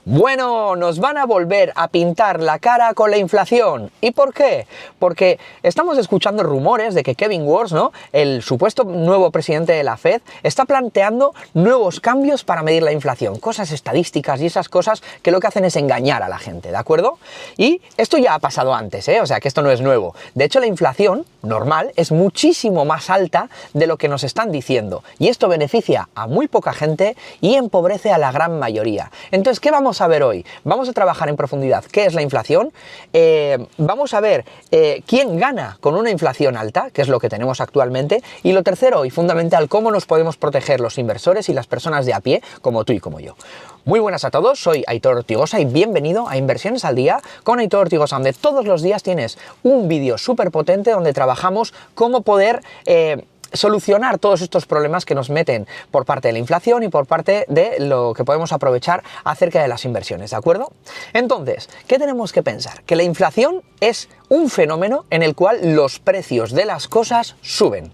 Bueno, nos van a volver a pintar la cara con la inflación. ¿Y por qué? Porque estamos escuchando rumores de que Kevin Warsh, ¿no?, el supuesto nuevo presidente de la Fed, está planteando nuevos cambios para medir la inflación, cosas estadísticas y esas cosas que lo que hacen es engañar a la gente, ¿de acuerdo? Y esto ya ha pasado antes, o sea que esto no es nuevo. De hecho, la inflación normal es muchísimo más alta de lo que nos están diciendo, y esto beneficia a muy poca gente y empobrece a la gran mayoría. Entonces, ¿qué vamos a ver hoy? Vamos a trabajar en profundidad qué es la inflación, vamos a ver quién gana con una inflación alta, que es lo que tenemos actualmente, y lo tercero y fundamental, cómo nos podemos proteger los inversores y las personas de a pie, como tú y como yo. Muy buenas a todos, soy Aitor Ortigosa y bienvenido a Inversiones al Día con Aitor Ortigosa, donde todos los días tienes un vídeo súper potente donde trabajamos cómo poder solucionar todos estos problemas que nos meten por parte de la inflación y por parte de lo que podemos aprovechar acerca de las inversiones, ¿de acuerdo? Entonces, ¿qué tenemos que pensar? Que la inflación es un fenómeno en el cual los precios de las cosas suben.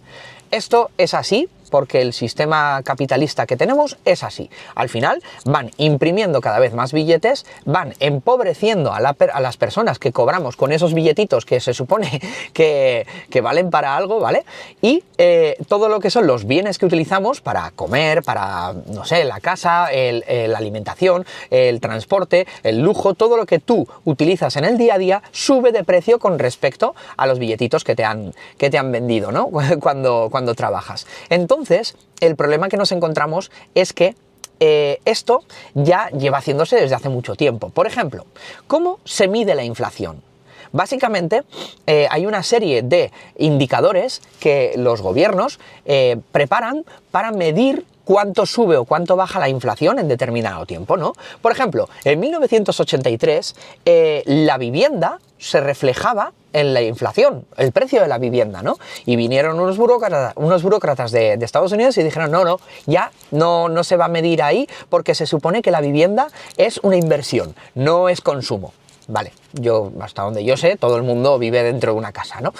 Esto es así porque el sistema capitalista que tenemos es así. Al final van imprimiendo cada vez más billetes, van empobreciendo a las personas que cobramos con esos billetitos que se supone que valen para algo, ¿vale? Y todo lo que son los bienes que utilizamos para comer, para, no sé, la casa, la alimentación, el transporte, el lujo, todo lo que tú utilizas en el día a día sube de precio con respecto a los billetitos que te han vendido, ¿no? Cuando trabajas. Entonces, el problema que nos encontramos es que esto ya lleva haciéndose desde hace mucho tiempo. Por ejemplo, ¿cómo se mide la inflación? Básicamente, hay una serie de indicadores que los gobiernos preparan para medir cuánto sube o cuánto baja la inflación en determinado tiempo, ¿no? Por ejemplo, en 1983, la vivienda se reflejaba en la inflación, el precio de la vivienda, ¿no? Y vinieron unos burócratas de Estados Unidos y dijeron, no, ya no se va a medir ahí porque se supone que la vivienda es una inversión, no es consumo. Vale, yo, hasta donde yo sé, todo el mundo vive dentro de una casa, ¿no?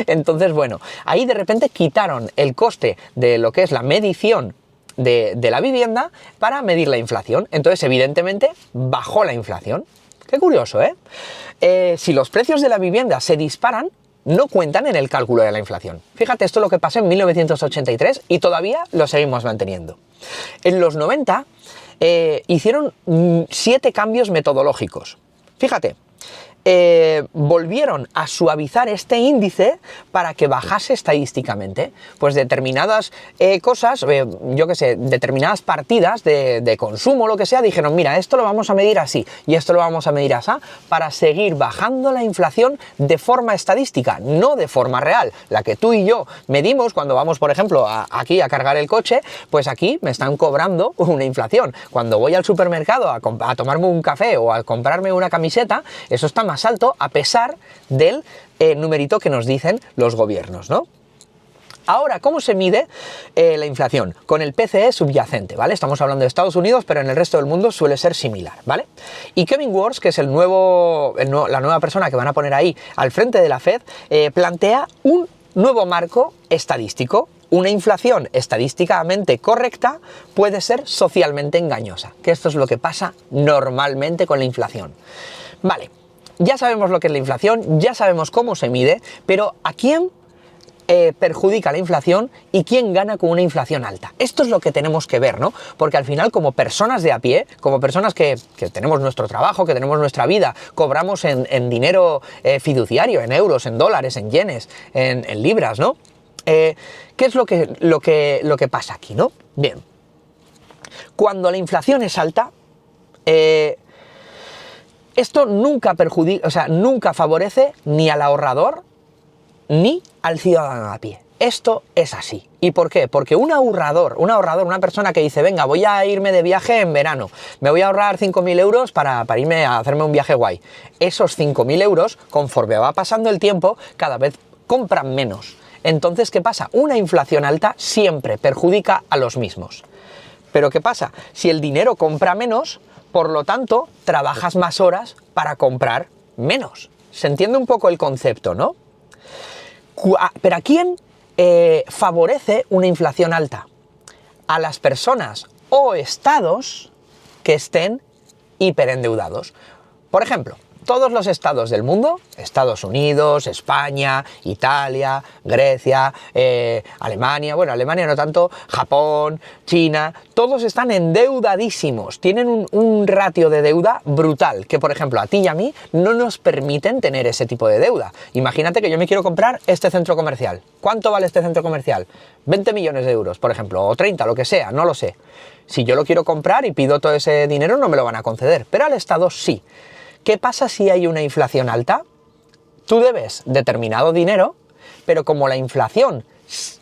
Entonces, bueno, ahí de repente quitaron el coste de lo que es la medición de la vivienda para medir la inflación. Entonces, evidentemente, bajó la inflación. Qué curioso, ¿eh? Si los precios de la vivienda se disparan, no cuentan en el cálculo de la inflación. Fíjate, esto es lo que pasó en 1983 y todavía lo seguimos manteniendo. En los 90 hicieron 7 cambios metodológicos. Fíjate, volvieron a suavizar este índice para que bajase estadísticamente. Pues determinadas cosas, yo qué sé, determinadas partidas de consumo, lo que sea, dijeron, mira, esto lo vamos a medir así y esto lo vamos a medir así, para seguir bajando la inflación de forma estadística, no de forma real. La que tú y yo medimos cuando vamos, por ejemplo, aquí a cargar el coche, pues aquí me están cobrando una inflación. Cuando voy al supermercado a tomarme un café o a comprarme una camiseta, eso está más alto a pesar del numerito que nos dicen los gobiernos, ¿no? Ahora, ¿cómo se mide la inflación? Con el PCE subyacente, ¿vale? Estamos hablando de Estados Unidos, pero en el resto del mundo suele ser similar, ¿vale? Y Kevin Warsh, que es la nueva persona que van a poner ahí al frente de la Fed, plantea un nuevo marco estadístico. Una inflación estadísticamente correcta puede ser socialmente engañosa, que esto es lo que pasa normalmente con la inflación. Vale, ya sabemos lo que es la inflación, ya sabemos cómo se mide, pero ¿a quién perjudica la inflación y quién gana con una inflación alta? Esto es lo que tenemos que ver, ¿no? Porque al final, como personas de a pie, como personas que tenemos nuestro trabajo, que tenemos nuestra vida, cobramos en dinero fiduciario, en euros, en dólares, en yenes, en libras, ¿no? ¿Qué es lo que pasa aquí, ¿no? Bien, cuando la inflación es alta, esto nunca perjudica, o sea, nunca favorece ni al ahorrador ni al ciudadano a pie. Esto es así. ¿Y por qué? Porque un ahorrador, una persona que dice, venga, voy a irme de viaje en verano, me voy a ahorrar 5.000 euros para irme a hacerme un viaje guay. Esos 5.000 euros, conforme va pasando el tiempo, cada vez compran menos. Entonces, ¿qué pasa? Una inflación alta siempre perjudica a los mismos. Pero ¿qué pasa? Si el dinero compra menos, por lo tanto, trabajas más horas para comprar menos. ¿Se entiende un poco el concepto, no? Pero ¿a quién favorece una inflación alta? A las personas o estados que estén hiperendeudados. Por ejemplo, todos los estados del mundo, Estados Unidos, España, Italia, Grecia, Alemania, bueno, Alemania no tanto, Japón, China, todos están endeudadísimos, tienen un ratio de deuda brutal, que por ejemplo a ti y a mí no nos permiten tener ese tipo de deuda. Imagínate que yo me quiero comprar este centro comercial. ¿Cuánto vale este centro comercial? 20 millones de euros, por ejemplo, o 30, lo que sea, no lo sé. Si yo lo quiero comprar y pido todo ese dinero, no me lo van a conceder, pero al Estado sí. ¿Qué pasa si hay una inflación alta? Tú debes determinado dinero, pero como la inflación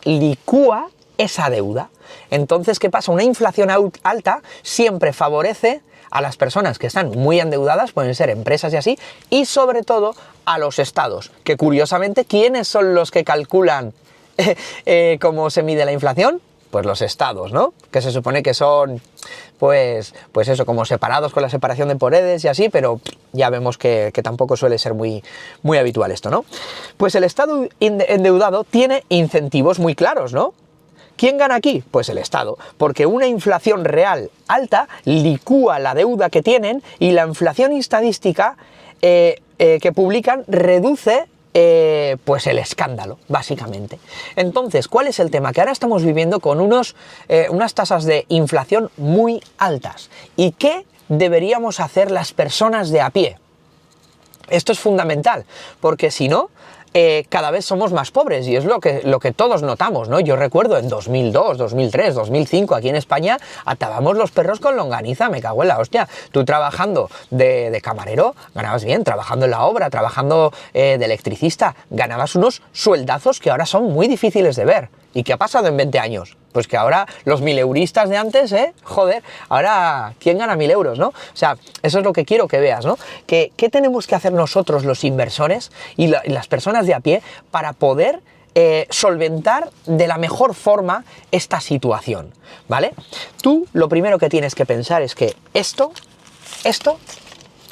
licúa esa deuda, entonces, ¿qué pasa? Una inflación alta siempre favorece a las personas que están muy endeudadas, pueden ser empresas y así, y sobre todo a los estados, que curiosamente, ¿quiénes son los que calculan cómo se mide la inflación? Pues los estados, ¿no? Que se supone que son, pues eso, como separados con la separación de poderes y así, pero ya vemos que tampoco suele ser muy habitual esto, ¿no? Pues el estado endeudado tiene incentivos muy claros, ¿no? ¿Quién gana aquí? Pues el Estado, porque una inflación real alta licúa la deuda que tienen y la inflación estadística que publican reduce pues el escándalo, básicamente. Entonces, ¿cuál es el tema? Que ahora estamos viviendo con unas tasas de inflación muy altas. ¿Y qué deberíamos hacer las personas de a pie? Esto es fundamental, porque si no, cada vez somos más pobres y es lo que todos notamos, ¿no? Yo recuerdo en 2002, 2003, 2005 aquí en España atábamos los perros con longaniza, me cago en la hostia. Tú trabajando de camarero ganabas bien, trabajando en la obra, trabajando de electricista, ganabas unos sueldazos que ahora son muy difíciles de ver. ¿Y qué ha pasado en 20 años? Pues que ahora los 1000euristas de antes, joder, ahora ¿quién gana 1000 euros, no? O sea, eso es lo que quiero que veas, ¿no? ¿Qué tenemos que hacer nosotros los inversores y las personas de a pie para poder solventar de la mejor forma esta situación, ¿vale? Tú lo primero que tienes que pensar es que esto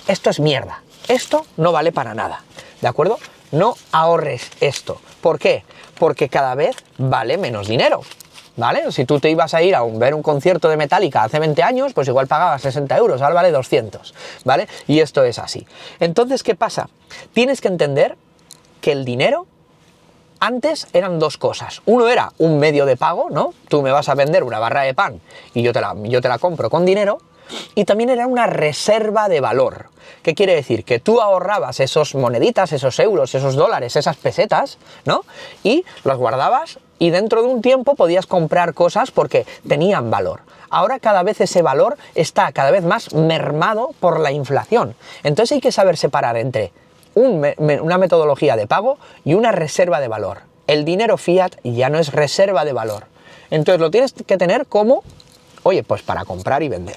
es mierda, esto no vale para nada, ¿de acuerdo? No ahorres esto. ¿Por qué? Porque cada vez vale menos dinero, ¿vale? Si tú te ibas a ir a ver un concierto de Metallica hace 20 años, pues igual pagabas 60 euros, ahora vale 200, ¿vale? Y esto es así. Entonces, ¿qué pasa? Tienes que entender que el dinero antes eran dos cosas. Uno era un medio de pago, ¿no? Tú me vas a vender una barra de pan y yo te la compro con dinero. Y también era una reserva de valor. ¿Qué quiere decir? Que tú ahorrabas esos moneditas, esos euros, esos dólares, esas pesetas, ¿no? Y los guardabas y dentro de un tiempo podías comprar cosas porque tenían valor. Ahora cada vez ese valor está cada vez más mermado por la inflación. Entonces hay que saber separar entre una metodología de pago y una reserva de valor. El dinero fiat ya no es reserva de valor. Entonces lo tienes que tener como, oye, pues para comprar y vender.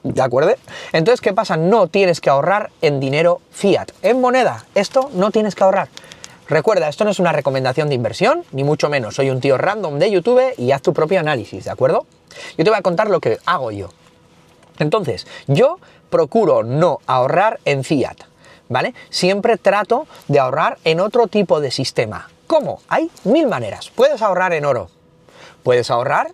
¿De acuerdo? Entonces, ¿qué pasa? No tienes que ahorrar en dinero fiat, en moneda. Esto no tienes que ahorrar. Recuerda, esto no es una recomendación de inversión, ni mucho menos. Soy un tío random de YouTube y haz tu propio análisis, ¿de acuerdo? Yo te voy a contar lo que hago yo. Entonces, yo procuro no ahorrar en fiat, ¿vale? Siempre trato de ahorrar en otro tipo de sistema. ¿Cómo? Hay 1000 maneras. Puedes ahorrar en oro, puedes ahorrar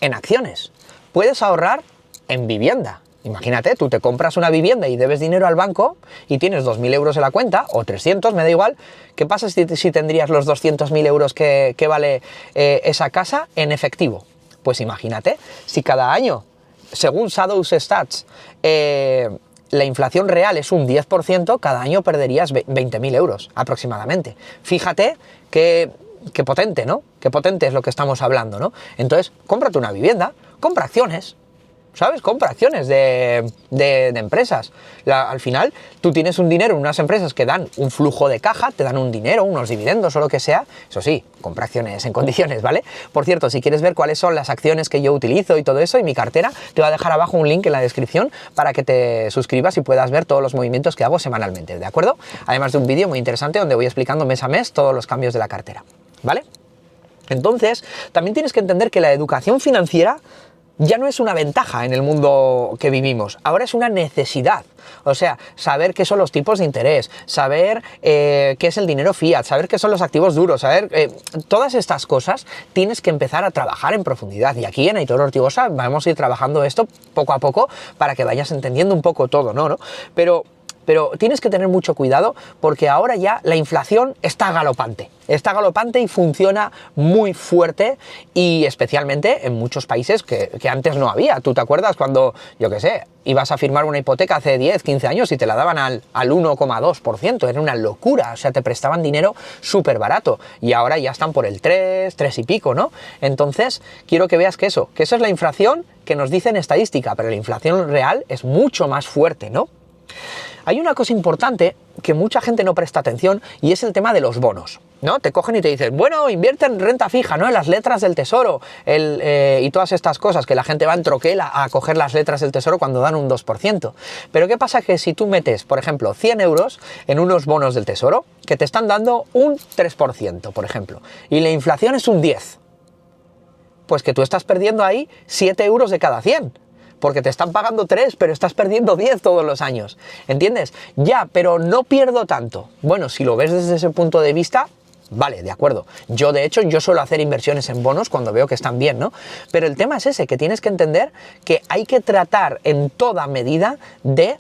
en acciones, puedes ahorrar en vivienda. Imagínate, tú te compras una vivienda y debes dinero al banco y tienes 2000 euros en la cuenta, o 300, me da igual. ¿Qué pasa si tendrías los 200.000 euros que vale esa casa en efectivo? Pues imagínate, si cada año, según Shadows Stats, la inflación real es un 10%, cada año perderías 20.000 euros aproximadamente. Fíjate que potente, ¿no? Qué potente es lo que estamos hablando, ¿no? Entonces, cómprate una vivienda, compra acciones, ¿sabes? Compra acciones de empresas. Al final, tú tienes un dinero en unas empresas que dan un flujo de caja, te dan un dinero, unos dividendos o lo que sea. Eso sí, compra acciones en condiciones, ¿vale? Por cierto, si quieres ver cuáles son las acciones que yo utilizo y todo eso y mi cartera, te voy a dejar abajo un link en la descripción para que te suscribas y puedas ver todos los movimientos que hago semanalmente, ¿de acuerdo? Además de un vídeo muy interesante donde voy explicando mes a mes todos los cambios de la cartera, ¿vale? Entonces, también tienes que entender que la educación financiera ya no es una ventaja en el mundo que vivimos, ahora es una necesidad. O sea, saber qué son los tipos de interés, saber qué es el dinero fiat, saber qué son los activos duros, saber todas estas cosas, tienes que empezar a trabajar en profundidad. Y aquí en Aitor Ortigosa vamos a ir trabajando esto poco a poco para que vayas entendiendo un poco todo, ¿no? Pero tienes que tener mucho cuidado porque ahora ya la inflación está galopante y funciona muy fuerte, y especialmente en muchos países que antes no había. ¿Tú te acuerdas cuando, yo qué sé, ibas a firmar una hipoteca hace 10, 15 años y te la daban al 1,2%? Era una locura, o sea, te prestaban dinero súper barato, y ahora ya están por el 3 y pico, ¿no? Entonces, quiero que veas que eso es la inflación que nos dice en estadística, pero la inflación real es mucho más fuerte, ¿no? Hay una cosa importante que mucha gente no presta atención, y es el tema de los bonos, ¿no? Te cogen y te dicen, bueno, invierte en renta fija, ¿no? En las letras del tesoro, y todas estas cosas, que la gente va en troquel a coger las letras del tesoro cuando dan un 2%. Pero ¿qué pasa? Que si tú metes, por ejemplo, 100 euros en unos bonos del tesoro, que te están dando un 3%, por ejemplo, y la inflación es un 10%, pues que tú estás perdiendo ahí 7 euros de cada 100. Porque te están pagando 3, pero estás perdiendo 10 todos los años, ¿entiendes? Ya, pero no pierdo tanto. Bueno, si lo ves desde ese punto de vista, vale, de acuerdo. Yo, de hecho, suelo hacer inversiones en bonos cuando veo que están bien, ¿no? Pero el tema es ese, que tienes que entender que hay que tratar en toda medida de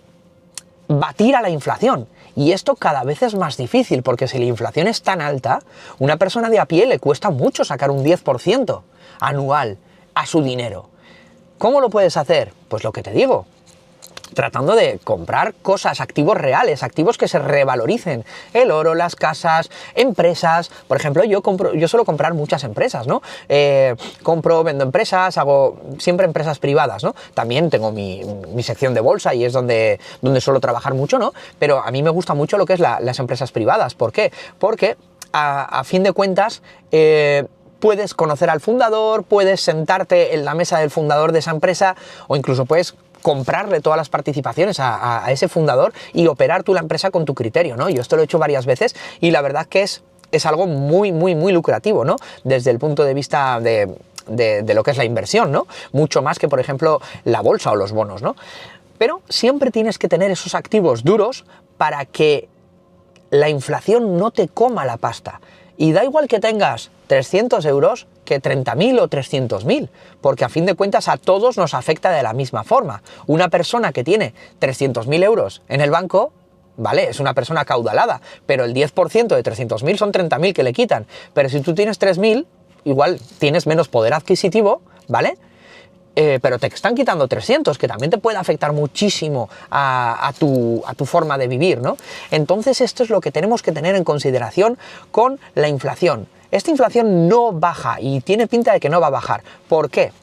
batir a la inflación. Y esto cada vez es más difícil, porque si la inflación es tan alta, una persona de a pie le cuesta mucho sacar un 10% anual a su dinero. ¿Cómo lo puedes hacer? Pues lo que te digo, tratando de comprar cosas, activos reales, activos que se revaloricen, el oro, las casas, empresas. Por ejemplo, yo suelo comprar muchas empresas, ¿no? Compro, vendo empresas, hago siempre empresas privadas, ¿no? También tengo mi sección de bolsa, y es donde suelo trabajar mucho, ¿no? Pero a mí me gusta mucho lo que es las empresas privadas. ¿Por qué? Porque a fin de cuentas, puedes conocer al fundador, puedes sentarte en la mesa del fundador de esa empresa, o incluso puedes comprarle todas las participaciones a ese fundador y operar tú la empresa con tu criterio, ¿no? Yo esto lo he hecho varias veces, y la verdad que es algo muy, muy, muy lucrativo, ¿no? Desde el punto de vista de lo que es la inversión, ¿no? Mucho más que, por ejemplo, la bolsa o los bonos, ¿no? Pero siempre tienes que tener esos activos duros para que la inflación no te coma la pasta. Y da igual que tengas 300 euros que 30.000 o 300.000, porque a fin de cuentas a todos nos afecta de la misma forma. Una persona que tiene 300.000 euros en el banco, vale, es una persona acaudalada, pero el 10% de 300.000 son 30.000 que le quitan. Pero si tú tienes 3.000, igual tienes menos poder adquisitivo, ¿vale? Pero te están quitando 300, que también te puede afectar muchísimo a tu forma de vivir, ¿no? Entonces esto es lo que tenemos que tener en consideración con la inflación. Esta inflación no baja, y tiene pinta de que no va a bajar. ¿Por qué?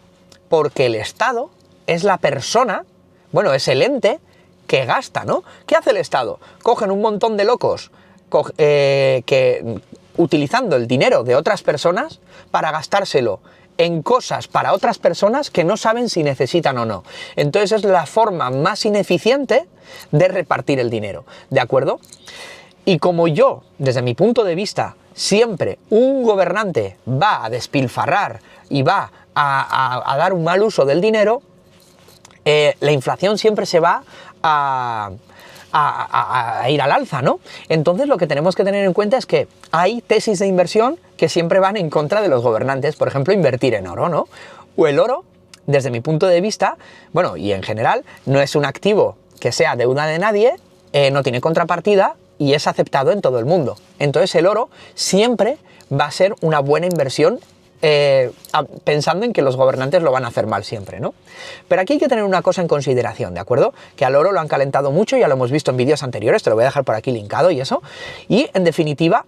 Porque el Estado es la persona, bueno, es el ente que gasta, ¿no? ¿Qué hace el Estado? Cogen un montón de locos que utilizando el dinero de otras personas para gastárselo en cosas para otras personas que no saben si necesitan o no. Entonces es la forma más ineficiente de repartir el dinero, ¿de acuerdo? Y como yo, desde mi punto de vista, siempre un gobernante va a despilfarrar y va a dar un mal uso del dinero, la inflación siempre se va a ir al alza, ¿no? Entonces lo que tenemos que tener en cuenta es que hay tesis de inversión que siempre van en contra de los gobernantes. Por ejemplo, invertir en oro, ¿no? O el oro, desde mi punto de vista, bueno, y en general, no es un activo que sea deuda de nadie, no tiene contrapartida y es aceptado en todo el mundo. Entonces el oro siempre va a ser una buena inversión, pensando en que los gobernantes lo van a hacer mal siempre, ¿no? Pero aquí hay que tener una cosa en consideración, ¿de acuerdo? Que al oro lo han calentado mucho, ya lo hemos visto en vídeos anteriores, te lo voy a dejar por aquí linkado y eso. Y en definitiva,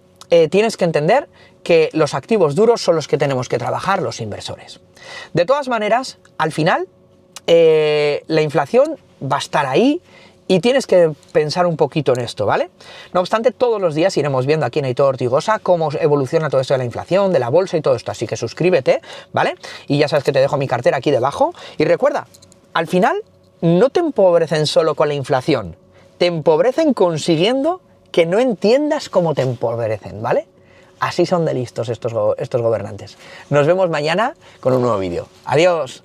tienes que entender que los activos duros son los que tenemos que trabajar los inversores. De todas maneras, al final, la inflación va a estar ahí, y tienes que pensar un poquito en esto, ¿vale? No obstante, todos los días iremos viendo aquí en Aitor Ortigosa cómo evoluciona todo esto de la inflación, de la bolsa y todo esto. Así que suscríbete, ¿vale? Y ya sabes que te dejo mi cartera aquí debajo. Y recuerda, al final no te empobrecen solo con la inflación, te empobrecen consiguiendo que no entiendas cómo te empobrecen, ¿vale? Así son de listos estos gobernantes. Nos vemos mañana con un nuevo vídeo. Adiós.